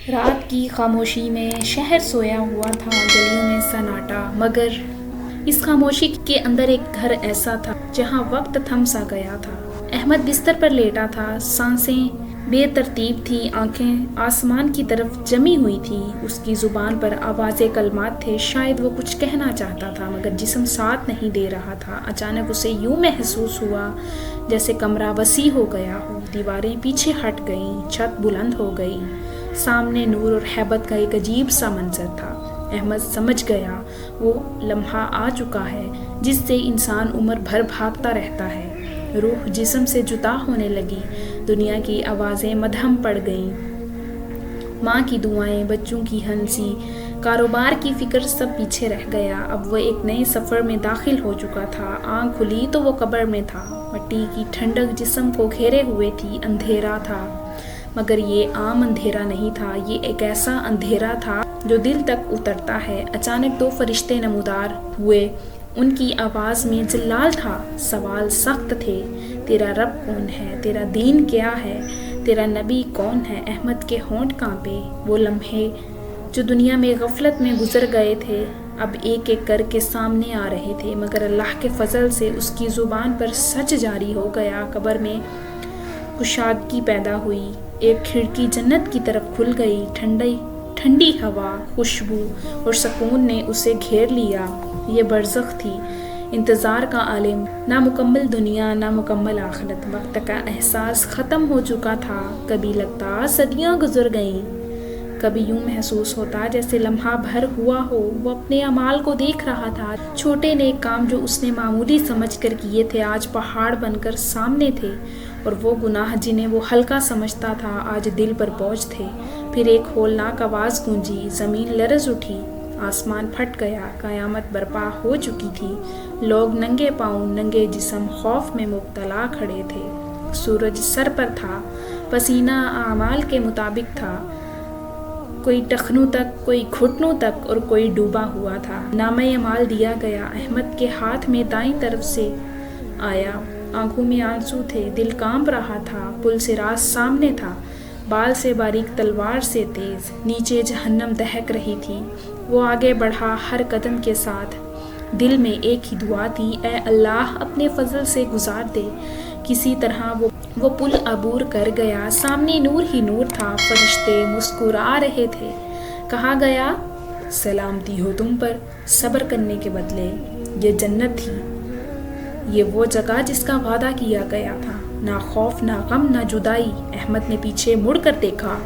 رات کی خاموشی میں شہر سویا ہوا تھا، گلیوں میں سناٹا، مگر اس خاموشی کے اندر ایک گھر ایسا تھا جہاں وقت تھم سا گیا تھا۔ احمد بستر پر لیٹا تھا، سانسیں بے ترتیب تھی، آنکھیں آسمان کی طرف جمی ہوئی تھی، اس کی زبان پر آوازیں کلمات تھے، شاید وہ کچھ کہنا چاہتا تھا مگر جسم ساتھ نہیں دے رہا تھا۔ اچانک اسے یوں محسوس ہوا جیسے کمرہ وسیع ہو گیا ہو، دیواریں پیچھے ہٹ گئیں، چھت بلند ہو گئی، سامنے نور اور ہیبت کا ایک عجیب سا منظر تھا۔ احمد سمجھ گیا وہ لمحہ آ چکا ہے جس سے انسان عمر بھر بھاگتا رہتا ہے۔ روح جسم سے جدا ہونے لگی، دنیا کی آوازیں مدھم پڑ گئیں، ماں کی دعائیں، بچوں کی ہنسی، کاروبار کی فکر سب پیچھے رہ گیا۔ اب وہ ایک نئے سفر میں داخل ہو چکا تھا۔ آنکھ کھلی تو وہ قبر میں تھا، مٹی کی ٹھنڈک جسم کو گھیرے ہوئے تھی، اندھیرا تھا مگر یہ عام اندھیرا نہیں تھا، یہ ایک ایسا اندھیرا تھا جو دل تک اترتا ہے۔ اچانک دو فرشتے نمودار ہوئے، ان کی آواز میں جلال تھا، سوال سخت تھے، تیرا رب کون ہے؟ تیرا دین کیا ہے؟ تیرا نبی کون ہے؟ احمد کے ہونٹ کانپے۔ وہ لمحے جو دنیا میں غفلت میں گزر گئے تھے اب ایک ایک کر کے سامنے آ رہے تھے، مگر اللہ کے فضل سے اس کی زبان پر سچ جاری ہو گیا۔ قبر میں کشادگی پیدا ہوئی، ایک کھڑکی جنت کی طرف کھل گئی، ٹھنڈی ہوا، خوشبو اور سکون نے اسے گھیر لیا۔ یہ برزخ تھی، انتظار کا عالم، نامکمل دنیا، نامکمل آخرت۔ وقت کا احساس ختم ہو چکا تھا، کبھی لگتا صدیاں گزر گئیں، کبھی یوں محسوس ہوتا جیسے لمحہ بھر ہوا ہو۔ وہ اپنے اعمال کو دیکھ رہا تھا، چھوٹے نیک کام جو اس نے معمولی سمجھ کر کیے تھے آج پہاڑ بن کر سامنے تھے، اور وہ گناہ جنہیں وہ ہلکا سمجھتا تھا آج دل پر بوجھ تھے۔ پھر ایک ہولناک آواز گونجی، زمین لرز اٹھی، آسمان پھٹ گیا، قیامت برپا ہو چکی تھی۔ لوگ ننگے پاؤں، ننگے جسم، خوف میں مبتلا کھڑے تھے۔ سورج سر پر تھا، پسینہ اعمال کے مطابق تھا، کوئی ٹخنوں تک، کوئی گھٹنوں تک اور کوئی ڈوبا ہوا تھا۔ نامہ اعمال دیا گیا، احمد کے ہاتھ میں دائیں طرف سے آیا، آنکھوں میں آنسو تھے، دل کانپ رہا تھا، پل صراط سامنے تھا، بال سے باریک تلوار سے تیز، نیچے جہنم دہک رہی تھی۔ وہ آگے بڑھا، ہر قدم کے ساتھ دل میں ایک ہی دعا تھی، اے اللہ اپنے فضل سے گزار دے۔ کسی طرح وہ پل عبور کر گیا، سامنے نور ہی نور تھا، فرشتے مسکرا رہے تھے۔ کہا گیا، سلامتی ہو تم پر، صبر کرنے کے بدلے یہ جنت تھی، یہ وہ جگہ جس کا وعدہ کیا گیا تھا، نہ خوف، نہ غم، نہ جدائی۔ احمد نے پیچھے مڑ کر دیکھا،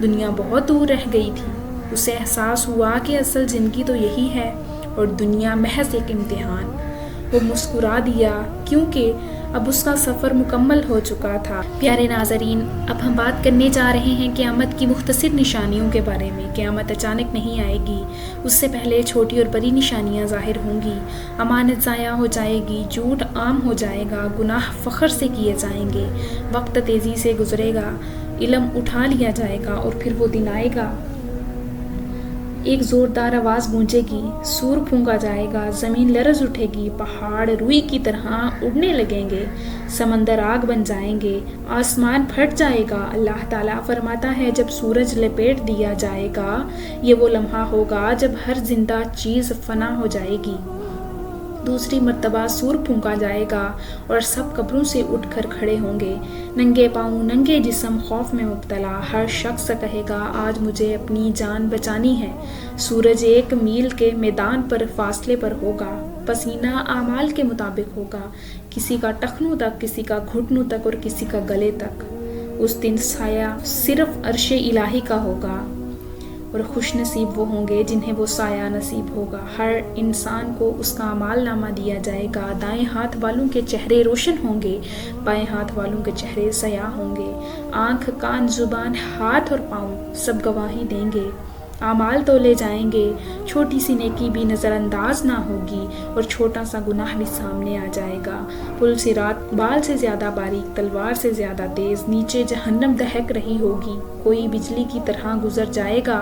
دنیا بہت دور رہ گئی تھی۔ اسے احساس ہوا کہ اصل زندگی تو یہی ہے اور دنیا محض ایک امتحان۔ وہ مسکرا دیا کیونکہ اب اس کا سفر مکمل ہو چکا تھا۔ پیارے ناظرین، اب ہم بات کرنے جا رہے ہیں قیامت کی مختصر نشانیوں کے بارے میں۔ قیامت اچانک نہیں آئے گی، اس سے پہلے چھوٹی اور بڑی نشانیاں ظاہر ہوں گی، امانت ضائع ہو جائے گی، جھوٹ عام ہو جائے گا، گناہ فخر سے کیے جائیں گے، وقت تیزی سے گزرے گا، علم اٹھا لیا جائے گا اور پھر وہ دن آئے گا، ایک زوردار آواز گونجے گی، سور پھونکا جائے گا، زمین لرز اٹھے گی، پہاڑ روئی کی طرح اڑنے لگیں گے، سمندر آگ بن جائیں گے، آسمان پھٹ جائے گا۔ اللہ تعالیٰ فرماتا ہے جب سورج لپیٹ دیا جائے گا، یہ وہ لمحہ ہوگا جب ہر زندہ چیز فنا ہو جائے گی۔ دوسری مرتبہ سور پھونکا جائے گا اور سب قبروں سے اٹھ کر کھڑے ہوں گے، ننگے پاؤں، ننگے جسم، خوف میں مبتلا۔ ہر شخص کہے گا آج مجھے اپنی جان بچانی ہے۔ سورج 1 میل کے میدان پر فاصلے پر ہوگا، پسینہ اعمال کے مطابق ہوگا، کسی کا ٹخنوں تک، کسی کا گھٹنوں تک اور کسی کا گلے تک۔ اس دن سایہ صرف عرش الہی کا ہوگا اور خوش نصیب وہ ہوں گے جنہیں وہ سایہ نصیب ہوگا۔ ہر انسان کو اس کا اعمال نامہ دیا جائے گا، دائیں ہاتھ والوں کے چہرے روشن ہوں گے، بائیں ہاتھ والوں کے چہرے سیاہ ہوں گے۔ آنکھ، کان، زبان، ہاتھ اور پاؤں سب گواہی دیں گے، اعمال تولے جائیں گے، چھوٹی سی نیکی بھی نظر انداز نہ ہوگی اور چھوٹا سا گناہ بھی سامنے آ جائے گا۔ پل صراط بال سے زیادہ باریک، تلوار سے زیادہ تیز، نیچے جہنم دہک رہی ہوگی، کوئی بجلی کی طرح گزر جائے گا،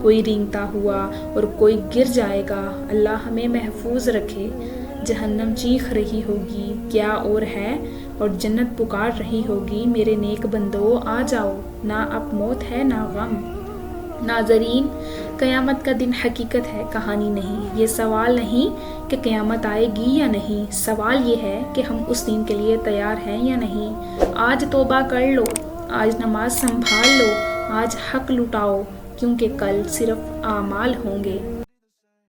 کوئی رینگتا ہوا اور کوئی گر جائے گا۔ اللہ ہمیں محفوظ رکھے۔ جہنم چیخ رہی ہوگی، کیا اور ہے، اور جنت پکار رہی ہوگی، میرے نیک بندو آ جاؤ، نہ اب موت ہے نہ غم۔ ناظرین، قیامت کا دن حقیقت ہے، کہانی نہیں۔ یہ سوال نہیں کہ قیامت آئے گی یا نہیں، سوال یہ ہے کہ ہم اس دن کے لیے تیار ہیں یا نہیں۔ آج توبہ کر لو، آج نماز سنبھال لو، آج حق لٹاؤ، کیونکہ کل صرف اعمال ہوں گے۔